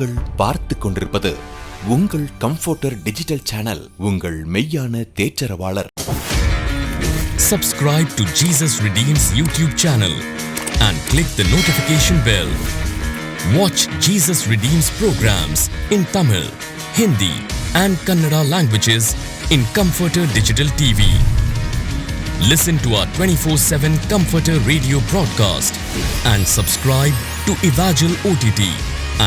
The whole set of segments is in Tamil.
நீங்கள் பார்த்து கொண்டிருப்பது உங்கள் கம்ஃபர்டர் டிஜிட்டல் சேனல், உங்கள் மெய்யான தேற்றரவாளர். Subscribe to Jesus Redeems YouTube channel and click the notification bell. Watch Jesus Redeems programs in Tamil, Hindi and Kannada languages in Comforter Digital TV. Listen to our 24/7 Comforter radio broadcast and subscribe to Evangel OTT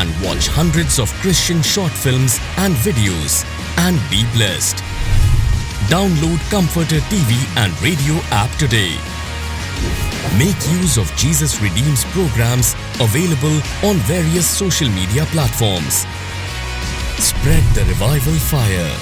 and watch hundreds of Christian short films and videos and be blessed. Download Comforter TV and radio app today. Make use of Jesus Redeems programs available on various social media platforms. Spread the revival fire.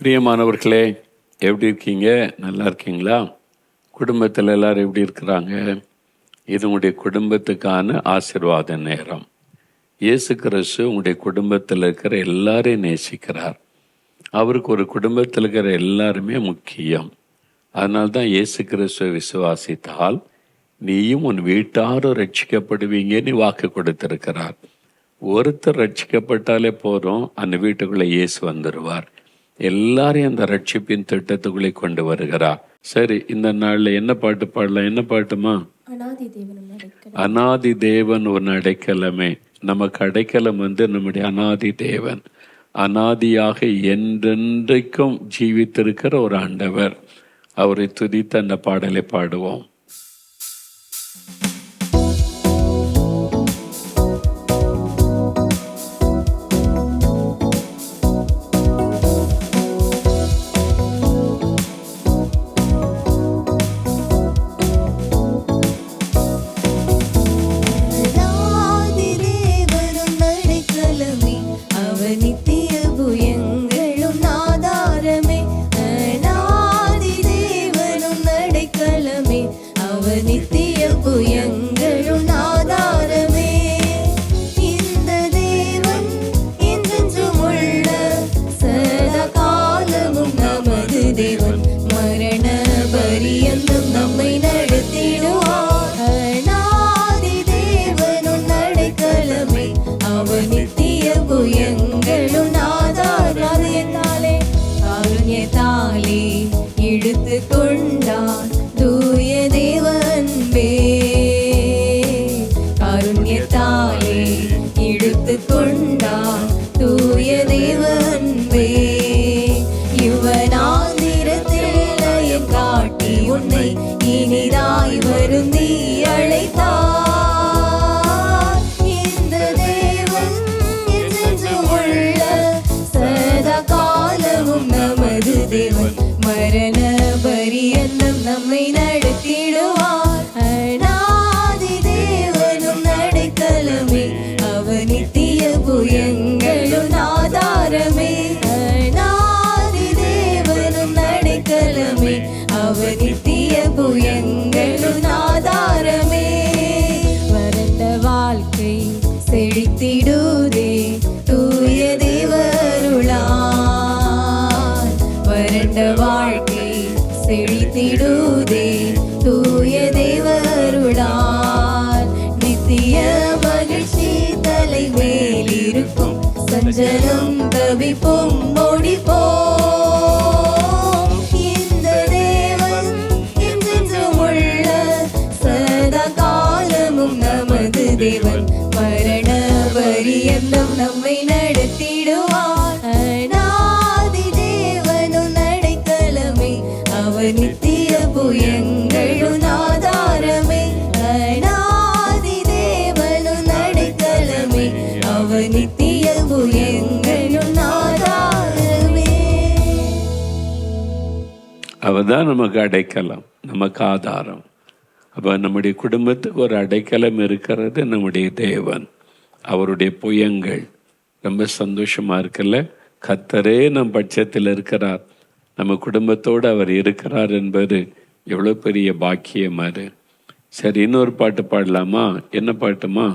பிரியமானவர்களே, எப்படி இருக்கீங்க? நல்லா இருக்கீங்களா? குடும்பத்தில் எல்லாரும் எப்படி இருக்கிறாங்க? இது உங்களுடைய குடும்பத்துக்கான ஆசீர்வாத நேரம். இயேசு கிறிஸ்து உங்களுடைய குடும்பத்தில் இருக்கிற எல்லாரையும் நேசிக்கிறார். அவருக்கு ஒரு குடும்பத்தில் இருக்கிற எல்லாருமே முக்கியம். அதனால்தான் இயேசு கிறிஸ்துவை விசுவாசித்தால் நீயும் உன் வீட்டாரும் ரட்சிக்கப்படுவீங்கன்னு வாக்கு கொடுத்திருக்கிறார். ஒருத்தர் ரட்சிக்கப்பட்டாலே போதும், அந்த வீட்டுக்குள்ளே இயேசு வந்துடுவார். எல்லாரையும் அந்த ரட்சிப்பின் திட்டத்துக்குள்ளே கொண்டு வருகிறார். சரி, இந்த நாள்ல என்ன பாட்டு பாடலாம்? என்ன பாட்டுமா? அநாதி தேவன் ஒரு அடைக்கலமே. நமக்கு அடைக்கலம் நம்முடைய அநாதி தேவன். அநாதியாக என்றென்றைக்கும் ஜீவித்திருக்கிற ஒரு ஆண்டவர். அவரை துதித்து அந்த பாடலை பாடுவோம். சஞ்சலம் தவிப்பும் ஓடிப்போம். இந்த தேவன் என்றென்றும் உள்ள சதா காலமும் நமது தேவன். மரண பரியந்தம் நம்மை நடத்திடுவார். அநாதி தேவனும் அடைக்கலமே, அவர் நித்திய புயங்களும் ஆதாரமே. அநாதி தேவனும் அடைக்கலமே, அவர் நித்திய புயங்களும் ஆதாரமே. அவர் தான் நமக்கு அடைக்கலம், நமக்கு ஆதாரம். அப்போ நம்முடைய குடும்பத்துக்கு ஒரு அடைக்கலம் இருக்கிறது நம்முடைய தேவன். அவருடைய புயங்கள் ரொம்ப சந்தோஷமா இருக்குல்ல. கர்த்தரே நம் பட்சத்தில் இருக்கிறார், நம்ம குடும்பத்தோடு அவர் இருக்கிறார் என்பது எவ்வளோ பெரிய பாக்கியம் அது. சரி, இன்னொரு பாட்டு பாடலாமா? என்ன பாட்டுமா?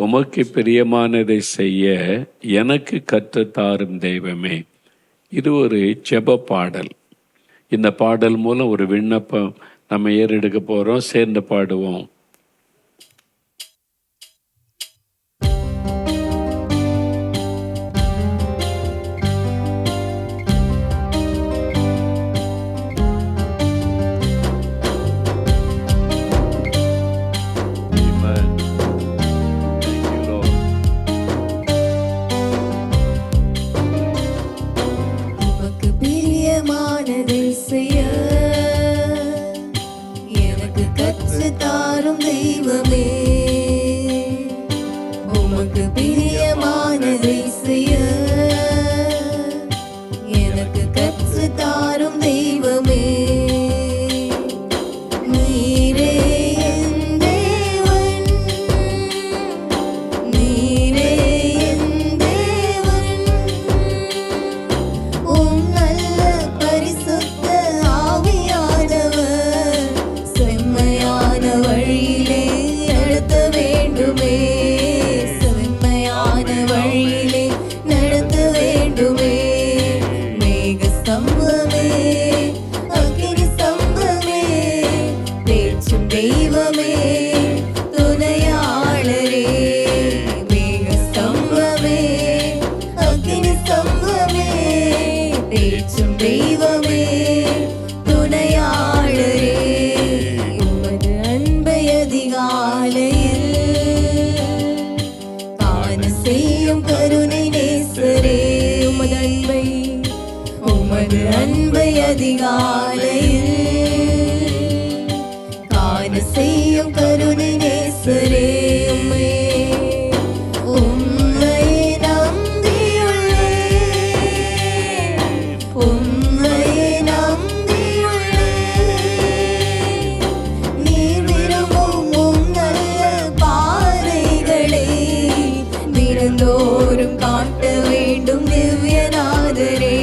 உமக்கு பிரியமானதை செய்ய எனக்கு கற்றுத்தாரும் தெய்வமே. இது ஒரு ஜெப பாடல். இந்த பாடல் மூலம் ஒரு விண்ணப்பம் நம்ம ஏறெடுக்க போறோம். சேர்ந்து பாடுவோம். உமக்கு பிரியமானதை செய்ய எனக்கு கற்றுத் தாரும் தெய்வமே. உமக்கு பிரியமானதை செய்ய எனக்கு கற்றுத் தாரும் தெய்வமே. நீரே என் தேவன், நீரே என் தேவன். உம் நல்ல பரிசுத்த ஆவியானவர் செம்மையான வழியிலே நடத்த வேண்டுமே, செம்மையான வழியிலே நடத்த வேண்டுமே. மேக ஸ்தம்பமே, அக்கினி ஸ்தம்பமே, பேச்சும் தெய்வமே, துணையாளரே. மேக ஸ்தம்பமே, அக்கினி ஸ்தம்பமே, பேச்சும் தெய்வமே, துணையாளரே. உமது அன்பை அதிகாலையில் காண செய்யும் கருணை நேசரே. உமது அன்பை அதிகாலையில் காண செய்யும் கருணை நேசரே. உம்மை நம்பியுள்ளேன், உம்மை நம்பியுள்ளேன். நீர் விரும்பும் உம் நல்ல பாதைகளை தினந்தோறும் காட்ட வேண்டும் திவ்யநாதரே,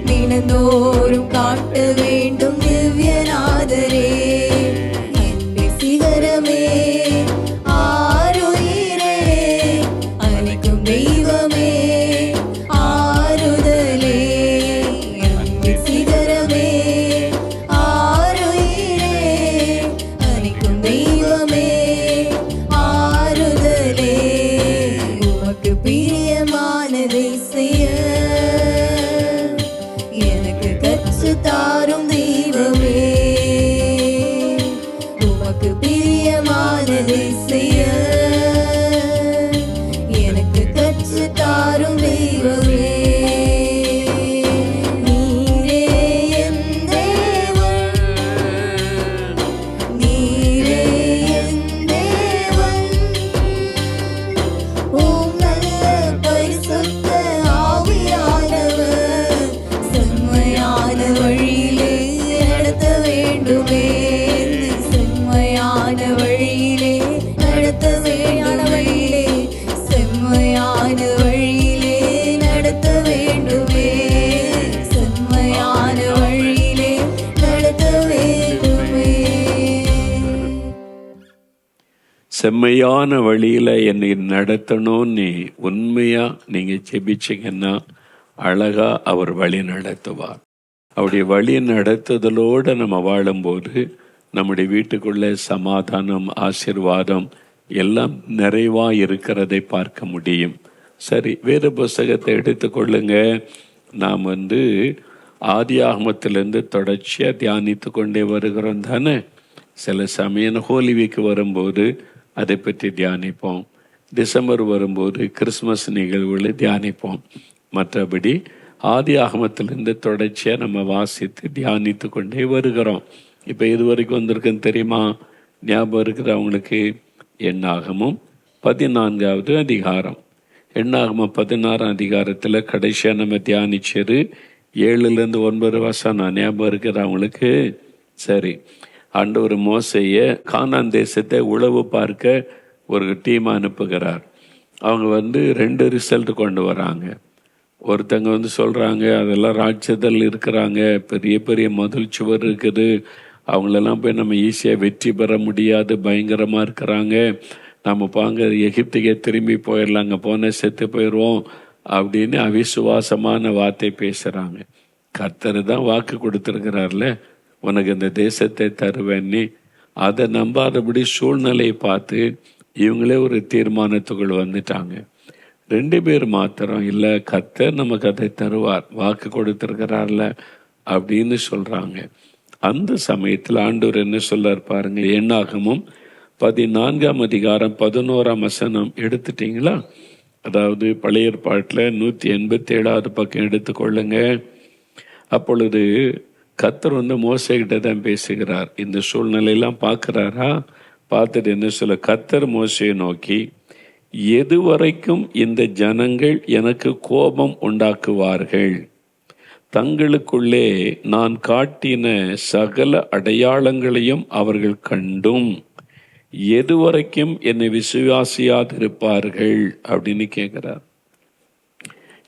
தினந்தோறும் காட்ட வேண்டும் திவ்யநாதரே. அன்பே சிகரமே, ஆருயிரே, அளிக்கும் தெய்வமே, ஆறுதலே. அன்பே சிகரமே, ஆருயிரே, அளிக்கும் தெய்வமே, ஆறுதலே. உமக்கு பிரியமானதை செய்ய எனக்கு கற்றுத் தாரும் தெய்வமே. உமக்கு பிரியமானதை செய்ய எனக்கு கற்றுத் தாரும் தெய்வமே. நீரே என் தேவன், நீரே என் தேவன். உம் நல்ல பரிசுத்த ஆவியானவர் செம்மையான வழியிலே நடத்த வேண்டுமே, செம்மையான வழியிலே நடத்த வேண்டுமே, செம்மையான வழியிலே நடத்த வேண்டுமே, செம்மையான வழியிலே நடத்த வேண்டுமே. செம்மையான வழியில என்னை நடத்தணும்னு உண்மையா நீங்க ஜெபிச்சீங்கன்னா அழகா அவர் வழி நடத்துவார். அவருடைய வழி நடத்துதலோடு நம்ம வாழும்போது நம்முடைய வீட்டுக்குள்ள சமாதானம், ஆசீர்வாதம் எல்லாம் நிறைவா இருக்கிறதை பார்க்க முடியும். சரி, வேத புஸ்தகத்தை எடுத்துக்கொள்ளுங்க. நாம் ஆதியாகமத்திலிருந்து தொடர்ச்சியா தியானித்து கொண்டே வருகிறோம் தானே. சில சமயம் ஹோலி வீக் வரும்போது அதை பற்றி தியானிப்போம். டிசம்பர் வரும்போது கிறிஸ்மஸ் நிகழ்வுகளை தியானிப்போம். மற்றபடி ஆதி ஆகமத்திலிருந்து தொடர்ச்சியாக நம்ம வாசித்து தியானித்து கொண்டே வருகிறோம். இப்போ இது வரைக்கும் வந்திருக்குன்னு தெரியுமா? ஞாபகம் இருக்குது அவங்களுக்கு? எண்ணாகமும் 14வது அதிகாரம். எண்ணாகமம் 16ஆம் அதிகாரத்தில் கடைசியாக நம்ம தியானிச்சது 7லேருந்து 9 வசனம் ஞாபகம் இருக்குது அவங்களுக்கு. சரி, ஆண்டவர் மோசேயை கானான் தேசத்தை உளவு பார்க்க ஒரு டீம் அனுப்புகிறார். அவங்க 2 ரிசல்ட் கொண்டு வராங்க. ஒருத்தங்க சொல்கிறாங்க அதெல்லாம் ராட்சதல் இருக்கிறாங்க, பெரிய பெரிய மதில் சுவர் இருக்குது, அவங்களெல்லாம் போய் நம்ம ஈஸியாக வெற்றி பெற முடியாது, பயங்கரமாக இருக்கிறாங்க, நம்ம பாங்க எகிப்துக்கே திரும்பி போயிடலாம், அங்கே போனால் செத்து போயிடுவோம் அப்படின்னு அவிசுவாசமான வார்த்தை பேசுகிறாங்க. கர்த்தர் தான் வாக்கு கொடுத்துருக்கிறார்ல, உனக்கு இந்த தேசத்தை தருவேன்னு. அதை நம்பாதபடி சூழ்நிலையை பார்த்து இவங்களே ஒரு தீர்மானத்துக்குள் வந்துட்டாங்க. 2 பேர் மாத்திரம் இல்லை, கர்த்தர் நமக்கு அதை தருவார், வாக்கு கொடுத்துருக்கிறார்ல அப்படின்னு சொல்கிறாங்க. அந்த சமயத்தில் ஆண்டவர் என்ன சொல்றார் பாருங்க. எண்ணாகமும் 14ஆம் அதிகாரம் 11ஆம் வசனம் எடுத்துட்டீங்களா? அதாவது பழைய ஏற்பாட்டில் 187வது பக்கம் எடுத்துக்கொள்ளுங்க. அப்பொழுது கர்த்தர் மோசேகிட்ட தான் பேசுகிறார். இந்த சூழ்நிலையெல்லாம் பார்க்குறாரா? பார்த்துட்டு என்ன சொல்ல, கர்த்தர் மோசேயை நோக்கி, எதுவரைக்கும் இந்த ஜனங்கள் எனக்கு கோபம் உண்டாக்குவார்கள்? தங்களுக்குள்ளே நான் காட்டின சகல அடையாளங்களையும் அவர்கள் கண்டும் எதுவரைக்கும் என்னை விசுவாசியாதிருப்பார்கள் அப்படின்னு கேட்கிறார்.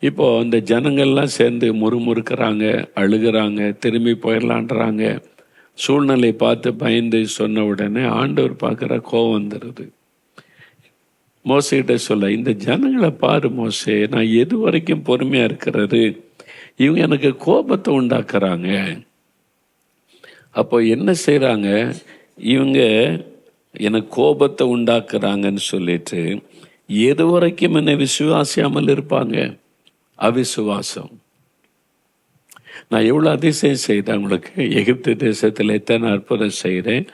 இப்போ இந்த ஜனங்கள்லாம் சேர்ந்து முறுமுறுக்கிறாங்க, அழுகிறாங்க, திரும்பி போயிடலான்றாங்க. சூழ்நிலை பார்த்து பயந்து சொன்ன உடனே ஆண்டவர் பார்க்குற கோபம் வந்துடுது. மோசேகிட்ட சொல்ல, இந்த ஜனங்களை பாரு மோசே, நான் எது வரைக்கும் பொறுமையாக இருக்கிறது, இவங்க எனக்கு கோபத்தை உண்டாக்குறாங்க. அப்போ என்ன செய்கிறாங்க, இவங்க எனக்கு கோபத்தை உண்டாக்குறாங்கன்னு சொல்லிட்டு எது வரைக்கும் என்னை விசுவாசியாமல் இருப்பாங்க? அவிசுவாசம். நான் எவ்வளோ அதிசயம் செய்தேன் உங்களுக்கு. எகிப்து தேசத்தில் எத்தனை அற்புதம் செய்கிறேன்.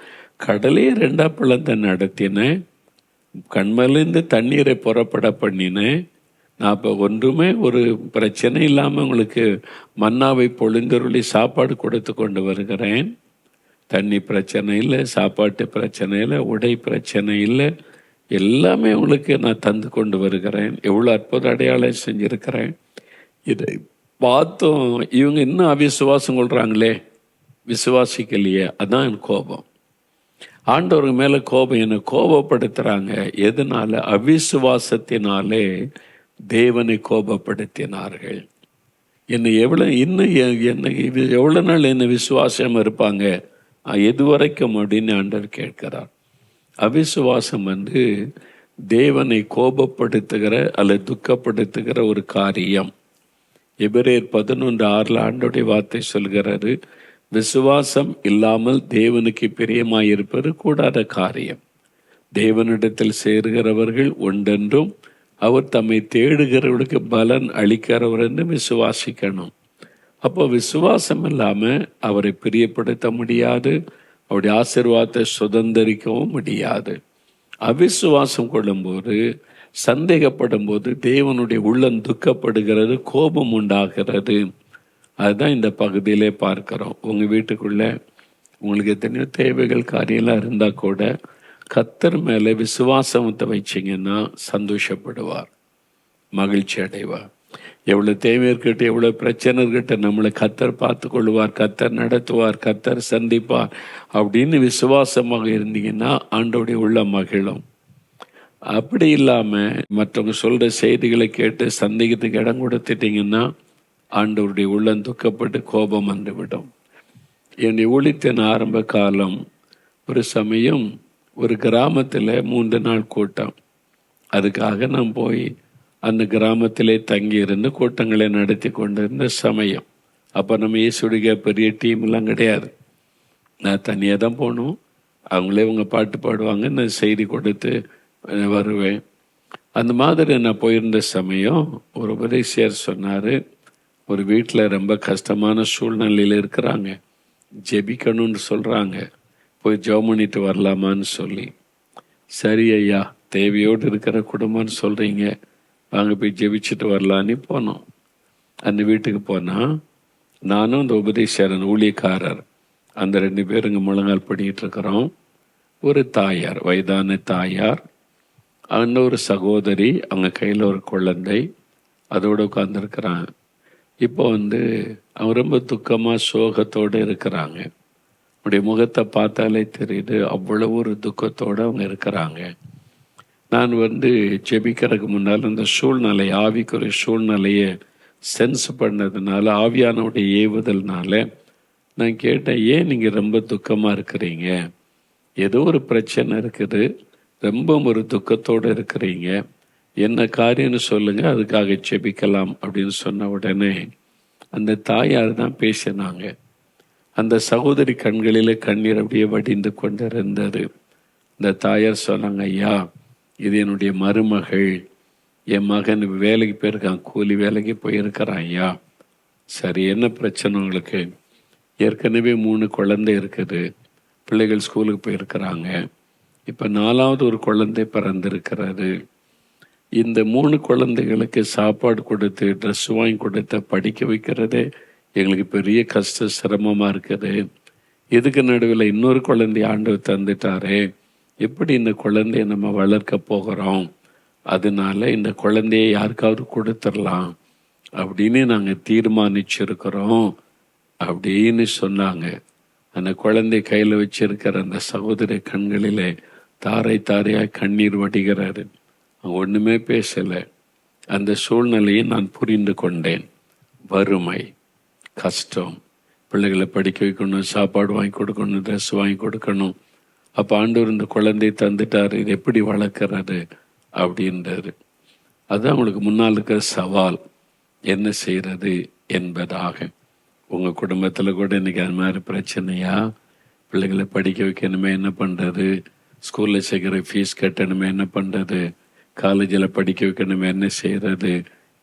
கடலே 2 பிளந்த நடத்தினேன், கண்மலேருந்து தண்ணீரை புறப்பட பண்ணினேன். நான் இப்போ ஒன்றுமே ஒரு பிரச்சனை இல்லாமல் உங்களுக்கு மன்னாவை பொழிந்தருளி சாப்பாடு கொடுத்து கொண்டு வருகிறேன். தண்ணி பிரச்சனை இல்லை, சாப்பாட்டு பிரச்சனை இல்லை, உடை பிரச்சனை இல்லை, எல்லாமே உங்களுக்கு நான் தந்து கொண்டு வருகிறேன். எவ்வளோ அற்புத அடையாளம் செஞ்சுருக்கிறேன். இதை பார்த்தோம் இவங்க இன்னும் அவிசுவாசம் கொள்கிறாங்களே, விசுவாசிக்கலையே, அதான் என் கோபம். ஆண்டவருக்கு மேலே கோபம், என்னை கோபப்படுத்துகிறாங்க. எதனால? அவிசுவாசத்தினாலே தேவனை கோபப்படுத்தினார்கள். என்னை எவ்வளோ நாள் என்னை விசுவாசம் இருப்பாங்க, எது வரைக்கும் அப்படின்னு ஆண்டவர் கேட்கிறார். அவிசுவாசம் தேவனை கோபப்படுத்துகிற அல்லது துக்கப்படுத்துகிற ஒரு காரியம். எபிரேயர் 11:6 ஆண்டோடைய வார்த்தை சொல்கிறாரு, விசுவாசம் இல்லாமல் தேவனுக்கு பிரியமாயிருப்பது கூடாத காரியம். தேவனிடத்தில் சேருகிறவர்கள் உண்டென்றும் அவர் தம்மை தேடுகிறவர்களுக்கு பலன் அளிக்கிறவர் என்று விசுவாசிக்கணும். அப்போ விசுவாசம் இல்லாமல் அவரை பிரியப்படுத்த முடியாது, அவருடைய ஆசீர்வாதத்தை சுதந்திரிக்கவும் முடியாது. அவிசுவாசம் கொள்ளும்போது, சந்தேகப்படும் போது தேவனுடைய உள்ளம் துக்கப்படுகிறது, கோபம் உண்டாகிறது. அதுதான் இந்த பகுதியிலே பார்க்கிறோம். உங்கள் வீட்டுக்குள்ளே உங்களுக்கு எத்தனையோ தேவைகள் காரியெல்லாம் இருந்தால் கூட கர்த்தர் மேலே விசுவாசத்தை வச்சிங்கன்னா சந்தோஷப்படுவார், மகிழ்ச்சி அடைவார். எவ்வளோ தேவை இருக்கட்டும், எவ்வளோ பிரச்சனை இருக்கட்டும், நம்மளை கர்த்தர் பார்த்து கொள்வார், கர்த்தர் நடத்துவார், கர்த்தர் சந்திப்பார் அப்படின்னு விசுவாசமாக இருந்தீங்கன்னா ஆண்டோடைய உள்ள மகிழும். அப்படி இல்லாமல் மற்றவங்க சொல்கிற செய்திகளை கேட்டு சந்தேகத்துக்கு இடம் கொடுத்துட்டிங்கன்னா ஆண்டவருடைய உள்ளம் துக்கப்பட்டு கோபம் வந்துவிடும். என்னுடைய ஊழியத்தின் ஆரம்ப காலம் ஒரு சமயம் ஒரு கிராமத்தில் 3 நாள் கூட்டம். அதுக்காக நான் போய் அந்த கிராமத்திலே தங்கியிருந்து கூட்டங்களை நடத்தி கொண்டிருந்த சமயம். அப்போ நம்ம இயேசுடைய பெரிய டீம்லாம் கிடையாது, நான் தனியாக தான் போகணும். அவங்களே அவங்க பாட்டு பாடுவாங்க, நான் செய்தி கொடுத்து வருவேன். அந்த மாதிரி நான் போயிருந்த சமயம் ஒரு உபதேசியர் சொன்னார், ஒரு வீட்டில் ரொம்ப கஷ்டமான சூழ்நிலையில் இருக்கிறாங்க, ஜெபிக்கணும்னு சொல்கிறாங்க, போய் ஜெபம் பண்ணிட்டு வரலாமான்னு சொல்லி. சரி ஐயா, தேவையோடு இருக்கிற குடும்பம்னு சொல்கிறீங்க, வாங்க போய் ஜெபிச்சுட்டு வரலான்னு போனோம். அந்த வீட்டுக்கு போனால் நானும் அந்த உபதேசரன் ஊழியக்காரர் அந்த 2 பேருங்க முழங்கால் பண்ணிகிட்டு இருக்கிறோம். ஒரு தாயார், வயதான தாயார், இன்னொரு சகோதரி, அவங்க கையில் ஒரு குழந்தை அதோடு உட்காந்துருக்கிறாங்க. இப்போ அவங்க ரொம்ப துக்கமாக சோகத்தோடு இருக்கிறாங்க. உடைய முகத்தை பார்த்தாலே தெரியுது, அவ்வளவு ஒரு துக்கத்தோடு அவங்க இருக்கிறாங்க. நான் ஜெபிக்கிறதுக்கு முன்னால் இந்த சூழ்நிலை, ஆவிக்குரிய சூழ்நிலையை சென்ஸ் பண்ணதுனால, ஆவியானோடைய ஏவுதல்னால நான் கேட்டேன், ஏன் நீங்கள் ரொம்ப துக்கமாக இருக்கிறீங்க? ஏதோ ஒரு பிரச்சனை இருக்குது, ரொம்ப ஒரு துக்கத்தோடு இருக்கிறீங்க, என்ன காரியம்னு சொல்லுங்கள், அதுக்காக ஜெபிக்கலாம் அப்படின்னு சொன்ன உடனே அந்த தாயார் தான் பேசினாங்க. அந்த சகோதரி கண்களில் கண்ணீர் அப்படியே வடிந்து கொண்டிருந்தது. இந்த தாயார் சொன்னாங்க, ஐயா, இது என்னுடைய மருமகள், என் மகன் வேலைக்கு போயிருக்கான், கூலி வேலைக்கு போயிருக்கிறான் ஐயா. சரி, என்ன பிரச்சனை உங்களுக்கு? ஏற்கனவே 3 குழந்தை இருக்குது, பிள்ளைகள் ஸ்கூலுக்கு போயிருக்கிறாங்க, இப்போ 4வது ஒரு குழந்தை பிறந்திருக்கிறாரு. இந்த 3 குழந்தைகளுக்கு சாப்பாடு கொடுத்து, ட்ரெஸ் வாங்கி கொடுத்து படிக்க வைக்கிறதே எங்களுக்கு பெரிய கஷ்ட சிரமமாக இருக்குது. இதுக்கு நடுவில் இன்னொரு குழந்தை ஆண்டவர் தந்துட்டாரே, எப்படி இந்த குழந்தைய நம்ம வளர்க்க போகிறோம்? அதனால இந்த குழந்தைய யாருக்காவது கொடுத்துடலாம் அப்படின்னு நாங்கள் தீர்மானிச்சிருக்கிறோம் அப்படின்னு சொன்னாங்க. அந்த குழந்தை கையில் வச்சிருக்கிற அந்த சகோதரி கண்களிலே தாரை தாரையாக கண்ணீர் வடிகிறாரு. அவங்க ஒன்றுமே பேசலை. அந்த சூழ்நிலையை நான் புரிந்து கொண்டேன். வறுமை, கஷ்டம், பிள்ளைகளை படிக்க வைக்கணும், சாப்பாடு வாங்கி கொடுக்கணும், ட்ரெஸ் வாங்கி கொடுக்கணும். அப்போ ஆண்டவர் இந்த குழந்தையை தந்துட்டார், இது எப்படி வளர்க்குறது அப்படின்றாரு. அதுதான் உங்களுக்கு முன்னால் இருக்கிற சவால், என்ன செய்கிறது என்பதாக. உங்கள் குடும்பத்தில் கூட இன்றைக்கி அது மாதிரி பிரச்சனையா? பிள்ளைகளை படிக்க வைக்கணுமே, என்ன பண்ணுறது? ஸ்கூலில் சேர்க்குற ஃபீஸ் கட்டணுமே, என்ன பண்ணுறது? காலேஜில் படிக்க வைக்கணுமே, என்ன செய்கிறது?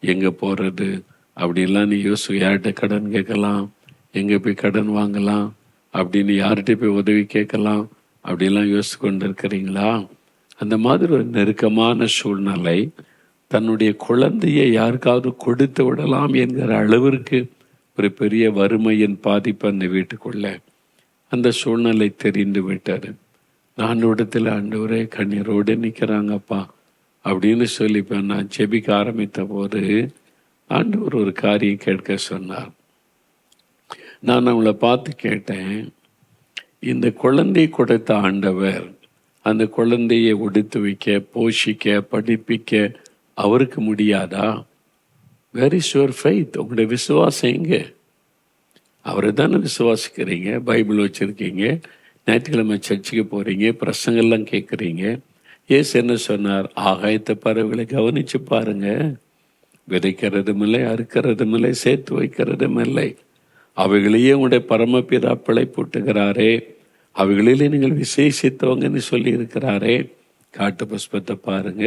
எங்கே போகிறது? அப்படிலாம் நீ யார்கிட்ட கடன் கேட்கலாம், எங்கே போய் கடன் வாங்கலாம், அப்படின்னு யார்கிட்ட போய் உதவி கேட்கலாம், அப்படிலாம் யோசித்து கொண்டு இருக்கிறீங்களா? அந்த மாதிரி ஒரு நெருக்கமான சூழ்நிலை, தன்னுடைய குழந்தையை யாருக்காவது கொடுத்து விடலாம் என்கிற அளவிற்கு ஒரு பெரிய வறுமையின் பாதிப்பு அந்த வீட்டுக்குள்ள. அந்த சூழ்நிலை தெரிந்து விட்டார். ஆண்டவரிடத்தில், ஆண்டவரே கண்ணீரோடு நிற்கிறாங்கப்பா அப்படின்னு சொல்லி நான் ஜெபிக்க ஆரம்பித்த போது ஆண்டவர் ஒரு காரியம் கேட்க சொன்னார். நான் அவங்கள பார்த்து கேட்டேன், இந்த குழந்தை கொடுத்த ஆண்டவர் அந்த குழந்தையை உடுத்து வைக்க, போஷிக்க, படிப்பிக்க அவருக்கு முடியாதா? Where is your faith? உங்களுடைய விசுவாசம் எங்கே? அவரை தானே விசுவாசிக்கிறீங்க, பைபிள் வச்சுருக்கீங்க, ஞாயிற்றுக்கிழமை சர்ச்சுக்கு போகிறீங்க, பிரசங்கெல்லாம் கேட்குறீங்க. ஏசு என்ன சொன்னார்? ஆகாயத்தை பறவைகளை கவனித்து பாருங்க, விதைக்கிறதும் இல்லை, அறுக்கிறதும் இல்லை, சேர்த்து வைக்கிறதும் இல்லை, அவைகளையே உங்களுடைய பரமபிதா பிழைப்பூட்டுகிறாரே, அவைகளிலே நீங்கள் விசேஷித்தவங்கன்னு சொல்லி இருக்கிறாரே. காட்டு புஷ்பத்தை பாருங்க,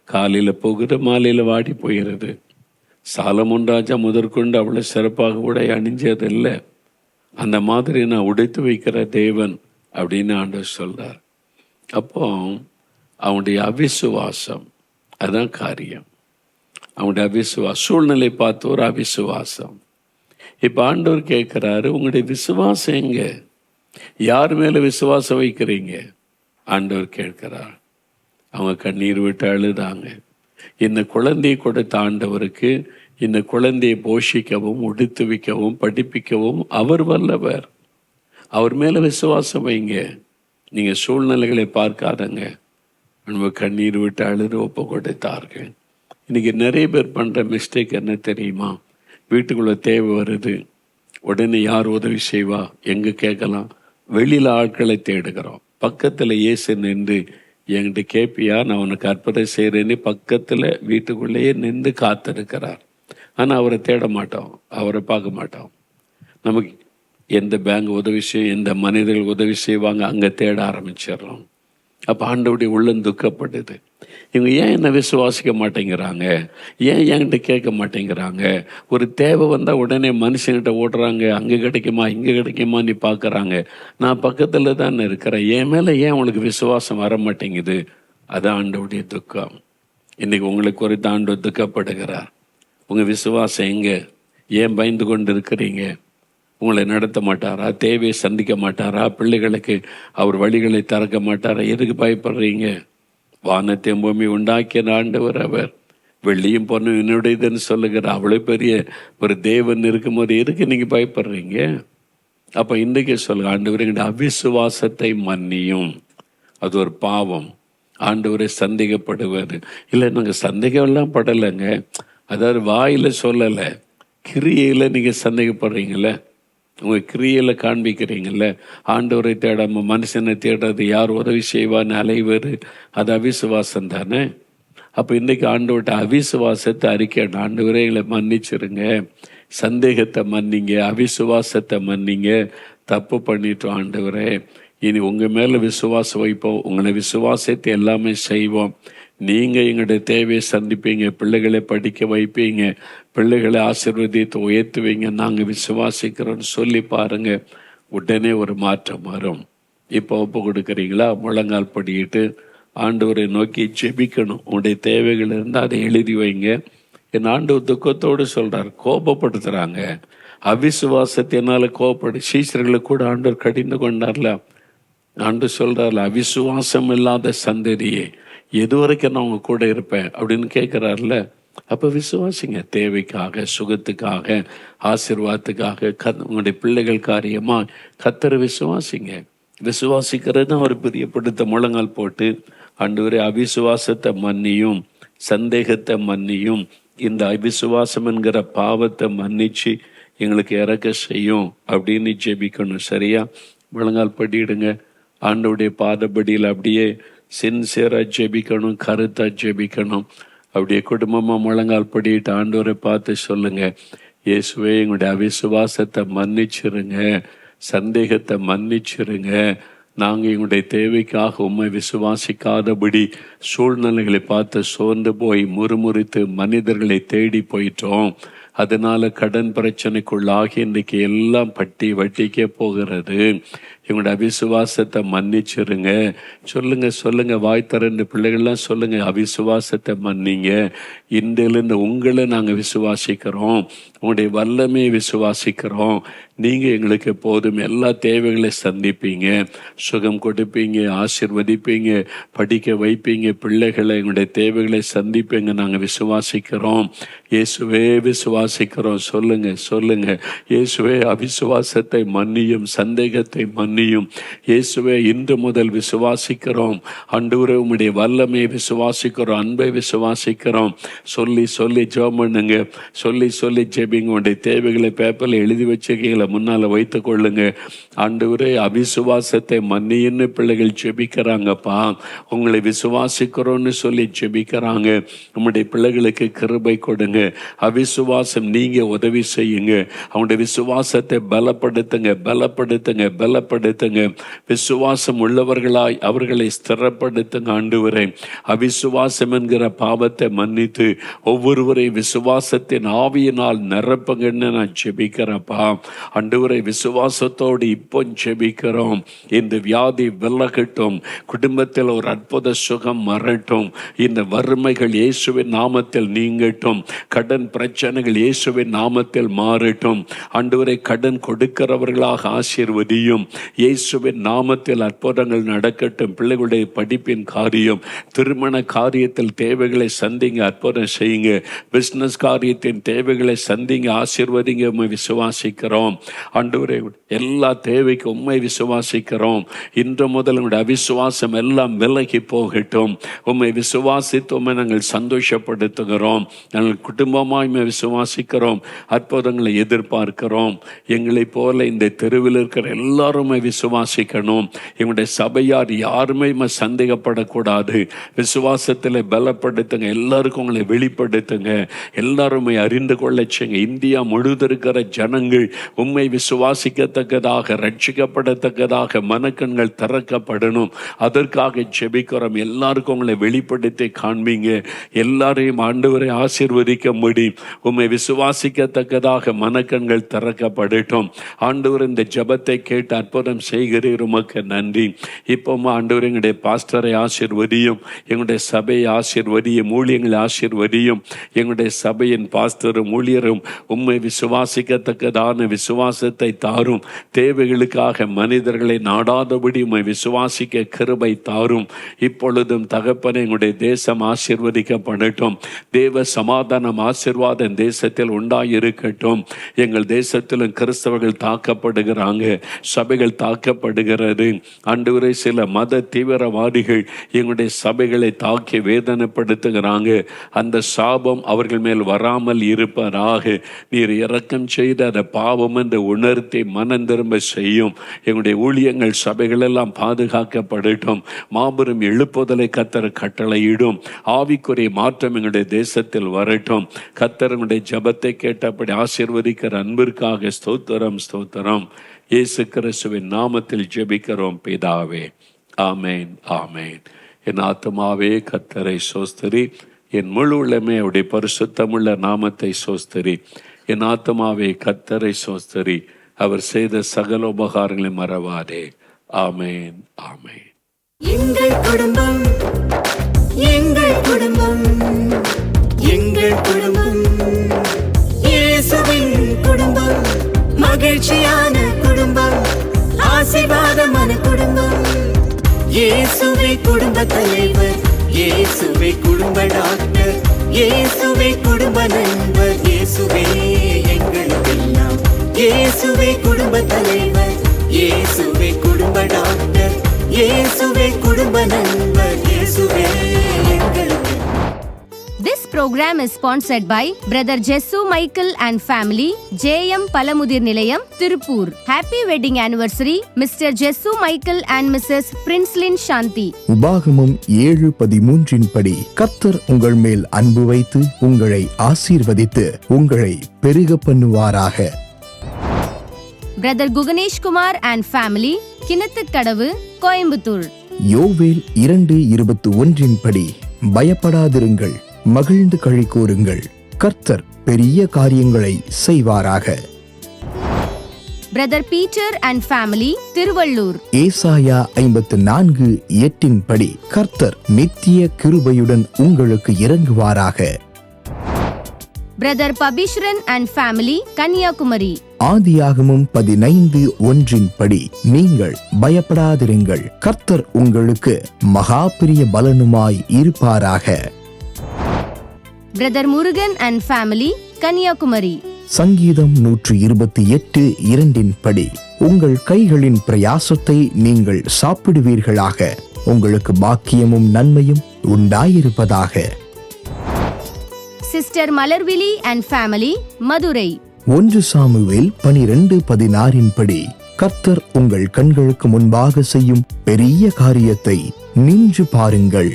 காலையில் போகுது, மாலையில் வாடி போகிறது. சாலமோன் ராஜா முதற்கொண்டு அவ்வளோ சிறப்பாக உடை அணிஞ்சதில்லை. அந்த மாதிரி நான் உடைத்து வைக்கிற தேவன் அப்படின்னு ஆண்டவர் சொல்றார். அப்போ அவனுடைய அவிசுவாசம் அதான் காரியம். அவனுடைய அவிசுவாசம், சூழ்நிலை பார்த்து ஒரு அவிசுவாசம். இப்போ ஆண்டவர் கேட்குறாரு, உங்களுடைய விசுவாசம் எங்க? யார் மேலே விசுவாசம் வைக்கிறீங்க? ஆண்டவர் கேட்கிறார். அவங்க கண்ணீர் விட்டு அழுதாங்க. இந்த குழந்தையை கொடுத்த ஆண்டவருக்கு இந்த குழந்தையை போஷிக்கவும், உடுத்து வைக்கவும், படிப்பிக்கவும் அவர் வல்லவர். அவர் மேலே விசுவாசம் வைங்க. நீங்கள் சூழ்நிலைகளை பார்க்காதங்க. நம்ம கண்ணீர் விட்டு அழுது ஒப்பு கொடுத்தார்கள். இன்றைக்கி நிறைய பேர் பண்ணுற மிஸ்டேக் என்ன தெரியுமா? வீட்டுக்குள்ளே தேவை வருது, உடனே யார் உதவி செய்வா, எங்கே கேட்கலாம், வெளியில் ஆட்களை தேடுகிறோம். பக்கத்தில் இயேசு நின்று என்கிட்ட கேட்பியா, நான் உனக்கு அற்புதம் செய்கிறேன்னு பக்கத்தில் வீட்டுக்குள்ளேயே நின்று காத்திருக்கிறார். ஆனால் அவரை தேட மாட்டோம், அவரை பார்க்க மாட்டோம். நமக்கு எந்த பேங்க் உதவி செய்யும், எந்த மனிதர்கள் உதவி செய்வாங்க, அங்கே தேட ஆரம்பிச்சிடறோம். அப்போ ஆண்டவருடைய உள்ளம் துக்கப்படுது. இவங்க ஏன் என்ன விசுவாசிக்க மாட்டேங்கிறாங்க, ஏன் என்கிட்ட கேட்க மாட்டேங்கிறாங்க? ஒரு தேவை வந்தால் உடனே மனுஷங்கிட்ட ஓடுறாங்க, அங்கே கிடைக்குமா இங்கே கிடைக்குமா நீ பார்க்குறாங்க. நான் பக்கத்தில் தான் இருக்கிறேன், என் மேலே ஏன் உங்களுக்கு விசுவாசம் வர மாட்டேங்குது? அதான் ஆண்டவருடைய துக்கம். இன்றைக்கி உங்களுக்கு குறித்து ஆண்டவர் துக்கப்படுகிறார். உங்கள் விசுவாசம் எங்கே? ஏன் பயந்து கொண்டு இருக்கிறீங்க? உங்களை நடத்த மாட்டாரா? தேவையை சந்திக்க மாட்டாரா? பிள்ளைகளுக்கு அவர் வழிகளை திறக்க மாட்டாரா? எதுக்கு பயப்படுறீங்க? வானத்தையும் பூமி உண்டாக்கிய ஆண்டவர் அவர். வெள்ளியும் பொண்ணும் என்னுடையதுன்னு சொல்லுகிற அவ்வளோ பெரிய ஒரு தேவன் இருக்கும்போது எதுக்கு நீங்கள் பயப்படுறீங்க? அப்போ இன்றைக்கே சொல்லுங்க, ஆண்டவரே எங்களுடைய அவிசுவாசத்தை மன்னியும். அது ஒரு பாவம். ஆண்டவரே சந்தேகப்படுவார். இல்லை, நாங்கள் சந்தேகம்லாம் படலைங்க, அதாவது வாயில் சொல்லலை, கிரியையில் நீங்கள் சந்தேகப்படுறீங்கள, உங்கள் கிரியையில் காண்பிக்கிறீங்கள. ஆண்டவரை தேடாமல் மனுஷனை தேடுறது யார் உதவி செய்வான்னு அலைவர், அது அவிசுவாசம் தானே. அப்போ இன்றைக்கி ஆண்டவர்கிட்ட அவிசுவாசத்தை அறிக்கை, ஆண்டவரே எங்களை மன்னிச்சிருங்க, சந்தேகத்தை மன்னிங்க, அவிசுவாசத்தை மன்னிங்க, தப்பு பண்ணிட்டோம் ஆண்டவரே, இனி உங்கள் மேலே விசுவாசம் வைப்போம், உங்களை விசுவாசத்தை எல்லாமே செய்வோம், நீங்கள் எங்களுடைய தேவையை சந்திப்பீங்க, பிள்ளைகளை படிக்க வைப்பீங்க, பிள்ளைகளை ஆசீர்வதித்து உயர்த்துவீங்க, நாங்கள் விசுவாசிக்கிறோன்னு சொல்லி பாருங்கள், உடனே ஒரு மாற்றம் வரும். இப்போ ஒப்பு கொடுக்குறீங்களா? முழங்கால் படிக்கிட்டு ஆண்டவரை நோக்கி ஜெபிக்கணும். உங்களுடைய தேவைகள் இருந்தால் அதை எழுதி வைங்க. என் ஆண்டவர் துக்கத்தோடு சொல்கிறார், கோபப்படுத்துகிறாங்க, அவிசுவாசத்தினால கோபப்படு. சீசர்களை கூட ஆண்டவர் கடிந்து கொண்டார்ல, ஆண்டவர் சொல்கிறார்ல, அவிசுவாசம் இல்லாத சந்ததியே எது வரைக்கும் நான் உங்க கூட இருப்பேன் அப்படின்னு கேட்குறாருல. அப்போ விசுவாசிங்க, தேவைக்காக, சுகத்துக்காக, ஆசீர்வாதத்துக்காக, உங்களுடைய பிள்ளைகள் காரியமாக கர்த்தரை விசுவாசிங்க. விசுவாசிக்கிறது அவர் பிரியப்படுத்த முழங்கால் போட்டு, ஆண்டவரே அவிசுவாசத்தை மன்னியும், சந்தேகத்தை மன்னியும், இந்த அவிசுவாசம் என்கிற பாவத்தை மன்னிச்சு எங்களுக்கு இறக்க செய்யும் அப்படின்னு ஜெபிக்கணும். சரியா? முழங்கால் படிடுங்க. ஆண்டவருடைய பாதப்படியில் அப்படியே சின்சியராக ஜெபிக்கணும், கருத்தாக ஜெபிக்கணும். அப்படியே குடும்பமாக முழங்கால் படிட்டு ஆண்டவரை பார்த்து சொல்லுங்க, இயேசுவே எங்களுடைய அவிசுவாசத்தை மன்னிச்சிருங்க, சந்தேகத்தை மன்னிச்சிருங்க, நாங்கள் எங்களுடைய தேவைக்காக உம்மை விசுவாசிக்காதபடி சூழ்நிலைகளை பார்த்து சோர்ந்து போய் முறுமுறுத்து மனிதர்களை தேடி போயிட்டோம், அதனால கடன் பிரச்சனைக்குள்ளாகி இன்றைக்கு எல்லாம் பட்டி வட்டிக்கே போகிறது, எங்களோட அவிசுவாசத்தை மன்னிச்சிருங்க. சொல்லுங்க, வாய் திறந்து பிள்ளைகள்லாம் சொல்லுங்க, அவிசுவாசத்தை மன்னிங்க, இன்றிலிருந்து உங்களை நாங்கள் விசுவாசிக்கிறோம், உங்களுடைய வல்லமையை விசுவாசிக்கிறோம், நீங்கள் எங்களுக்கு எப்போதும் எல்லா தேவைகளை சந்திப்பீங்க, சுகம் கொடுப்பீங்க, ஆசீர்வதிப்பீங்க, படிக்க வைப்பீங்க, பிள்ளைகளை எங்களுடைய தேவைகளை சந்திப்பீங்க, நாங்கள் விசுவாசிக்கிறோம், இயேசுவே விசுவாசிக்கிறோம். சொல்லுங்க, இயேசுவே அவிசுவாசத்தை மன்னியும், சந்தேகத்தை மன்னியும், இயேசுவே இன்று முதல் விசுவாசிக்கிறோம், ஆண்டவரே உம்முடைய வல்லமையை விசுவாசிக்கிறோம், அன்பை விசுவாசிக்கிறோம். சொல்லி ஜெபம் பண்ணுங்க, சொல்லி ஜெபிங்க. உங்களுடைய தேவைகளை பேப்பரில் எழுதி வச்சுக்கீங்களா, முன்னால் வைத்து கொள்ளுங்க. ஆண்டவரே அவிசுவாசத்தை மன்னின்னு பிள்ளைகள் ஜெபிக்கிறாங்கப்பா, உங்களை விசுவாசிக்கிறோன்னு சொல்லி ஜெபிக்கிறாங்க. நம்முடைய பிள்ளைகளுக்கு கிருபை கொடுங்க, அவிசுவாசம் நீங்க உதவி செய்யுங்க, அவனுடைய விசுவாசத்தை பலப்படுத்துங்க. விசுவாசம் உள்ளவர்களாய் அவர்களை ஸ்திரப்படுத்துங்க. ஆண்டவரே அவிசுவாசம் என்கிற பாவத்தை மன்னித்து ஒவ்வொருவரை விசுவாசத்தின் ஆவியினால் நிரப்புங்கன்னு நான் ஜெபிக்கிறப்பா. ஆண்டவரை விசுவாசத்தோடு இப்போ ஜெபிக்கிறோம், இந்த வியாதி விலகட்டும், குடும்பத்தில் ஒரு அற்புத சுகம் வரட்டும், இந்த வறுமைகள் இயேசுவின் நாமத்தில் நீங்கட்டும், கடன் பிரச்சனைகள் இயேசுவின் நாமத்தில் மாறட்டும். ஆண்டவரை கடன் கொடுக்கிறவர்களாக ஆசீர்வதியும், இயேசுவின் நாமத்தில் அற்புதங்கள் நடக்கட்டும். பிள்ளைகளுடைய படிப்பின் காரியம், திருமண காரியத்தில் தேவைகளை சந்திங்க, அற்புதம் செய்யுங்க. பிசினஸ் காரியத்தின் தேவைகளை சந்திங்க, ஆசீர்வதிங்க. உம்மை விசுவாசிக்கிறோம் ஆண்டவரே, எல்லா தேவைக்கு உம்மை விசுவாசிக்கிறோம். இன்று முதல் உங்களுடைய அவிசுவாசம் எல்லாம் விலகி போகட்டும். உம்மை விசுவாசித்து உம்மை நாங்கள் சந்தோஷப்படுத்துகிறோம். நாங்கள் குடும்பமாய் விசுவாசிக்கிறோம், அற்புதங்களை எதிர்பார்க்கிறோம். எங்களை போல இந்த தெருவில் இருக்கிற எல்லாருமே விசுவாசிக்கணும். எங்களுடைய சபையார் யாருமே சந்தேகப்படக்கூடாது. விசுவாசத்தில் பலப்படுத்துங்க, எல்லாருக்கும் உங்களை வெளிப்படுத்துங்க, எல்லாருமே அறிந்து கொள்ள செய்யுங்க. இந்தியா முழுவதும் இருக்கிற ஜனங்கள் உம்மை விசுவாசிக்கத்தக்கதாக, ரட்சிக்கப்படத்தக்கதாக மனக்கண்கள் திறக்கப்படணும். அதற்காக ஜெபிக்கிறோம். எல்லாருக்கும் உங்களை வெளிப்படுத்தி காண்பீங்க. எல்லாரையும் ஆண்டவரை ஆசீர்வதிக்கும்படி உம்மை விசுவாசிக்கத்தக்கதாக மனக்கண்கள் திறக்கப்படட்டும். ஆண்டவர் இந்த ஜெபத்தை கேட்டு அற்புதம் அற்புதம் செய்கிறீர், உமக்கு நன்றி. இப்போ ஆண்டவர் எங்களுடைய பாஸ்டரை ஆசீர்வதியும், எங்களுடைய சபையை ஆசீர்வதியும், ஊழியங்களை ஆசீர்வதியும். எங்களுடைய சபையின் பாஸ்டரும் ஊழியரும் உம்மை விசுவாசிக்கத்தக்கதான விசுவாசத்தை தாரும். தேவைகளுக்காக மனிதர்களை நாடாதபடி உம்மை விசுவாசிக்க கிருபை தாரும். இப்பொழுதும் தகப்பனே, எங்களுடைய தேசம் ஆசீர்வதிக்கப்படட்டும். தேவ சமாதானம் ஆசீர்வாதம் தேசத்தில் உண்டாயிருக்கட்டும். எங்கள் தேசத்திலும் கிறிஸ்தவர்கள் தாக்கப்படுகிறாங்க, சபைகள் தாக்கப்படுகிறது. ஆண்டவரே, சில மத தீவிரவாதிகள் எங்களுடைய சபைகளை தாக்கி வேதனைப்படுத்துகிறாங்க. அந்த சாபம் அவர்கள் மேல் வராமல் இருப்பதாக நீர் இரக்கம் செய்து அதை பாவம் என்று உணர்த்தி மனம் திரும்ப செய்யும். எங்களுடைய ஊழியங்கள் சபைகள் எல்லாம் பாதுகாக்கப்படட்டும். மாபெரும் எழுப்புதலை கர்த்தர் கட்டளையிடும். ஆவிக்குரிய மாற்றம் எங்களுடைய தேசத்தில் வரட்டும். கர்த்தர் எங்களுடைய ஜெபத்தை கேட்டபடி ஆசீர்வதிக்கிற அன்பிற்காக ஸ்தோத்திரம், ஸ்தோத்திரம். இயேசு கிறிஸ்துவின் நாமத்தில் ஜெபிக்கிறோம் பிதாவே, ஆமேன், ஆமேன். என் ஆத்துமாவே கர்த்தரை சோஸ்தரி, என் முழு உள்ளமே அவருடைய பரிசுத்தமுள்ள நாமத்தை சோஸ்தரி. என் ஆத்துமாவே கர்த்தரை சோஸ்தரி, அவர் செய்த சகல உபகாரங்களை மறவாதே. ஆமேன், ஆமேன். எங்கள் குடும்பம், எங்கள் குடும்பம், எங்கள் குடும்பம் இயேசுவின் குடும்பம், மகிழ்ச்சியான குடும்பம், ஆசீர்வாதமான குடும்பம். இயேசுவே குடும்ப தலைவர், இயேசுவே குடும்ப டாக்டர், இயேசுவே குடும்ப நண்பர், இயேசுவே எங்களுக்கெல்லாம். இயேசுவே குடும்ப தலைவர், இயேசுவே குடும்ப டாக்டர், இயேசுவே குடும்ப நண்பர், இயேசுவே எங்களுக்கு. This program is sponsored by Brother Jessu Michael and family, JM Palamudir Nilayam, Tirupur. Happy wedding anniversary, Mr. Jessu Michael and Mrs. Princelin Shanti. உபாகமம் 7:13 படி, கர்த்தர் உங்கள் மேல் அன்பு வைத்து உங்களை ஆசீர்வதித்து உங்களை பெருக பண்ணுவாராக. Brother Guganesh Kumar and family, Kinathukkadavu, Coimbatore. யோவேல் 2:21 படி, பயப்படாதிருங்கள், மகிழ்ந்து களி கூறுங்கள், கர்த்தர் பெரிய காரியங்களை செய்வாராக. Brother Peter and family, Tiruvallur. ஏசாயா 54:8 படி, கர்த்தர் நித்திய கிருபையுடன் உங்களுக்கு இறங்குவாராக. Brother Pabishran and family, Kanyakumari. ஆதியாகமம் 15:1 படி, நீங்கள் பயப்படாதிருங்கள், கர்த்தர் உங்களுக்கு மகா பெரிய பலனுமாய் இருப்பாராக. Brother Murugan and family, Kanyakumari. சங்கீதம் 128:2 படி, உங்கள் கைகளின் பிரயாசத்தை நீங்கள் சாப்பிடுவீர்களாக, உங்களுக்கு பாக்கியமும் நன்மையும் உண்டாயிருப்பதாக. Sister Malarvili and family, Madurai. 1 Samuel 12:16 படி, கர்த்தர் உங்கள் கண்களுக்கு முன்பாக செய்யும் பெரிய காரியத்தை நின்று பாருங்கள்.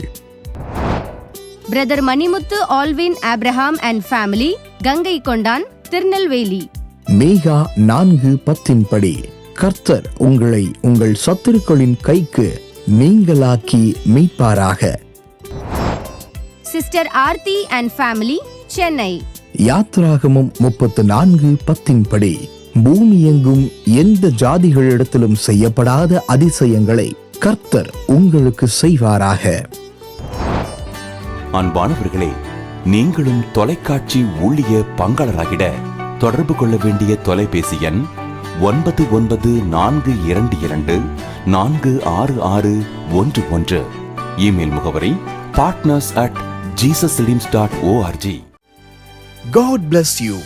Brother Manimuthu Alvin Abraham and family, Gangai Kondan, Tirunelveli. Megha 4:10 படி, கர்த்தர் உங்களை உங்கள் சத்துருக்களின் கைக்கு நீங்களாக்கி மீட்பாராக. Sister Aarti and family, Chennai. யாத்ராகமம் 34:10 படி, பூமி எங்கும் எந்த ஜாதிகளிடத்திலும் செய்யப்படாத அதிசயங்களை கர்த்தர் உங்களுக்கு செய்வாராக. அன்பானவர்களே, நீங்களும் தொலைக்காட்சி ஊழிய பங்காளராகிட தொடர்பு கொள்ள வேண்டிய தொலைபேசி எண் 9942224661. இமெயில் முகவரி partners@jesusredeems.org. God bless you.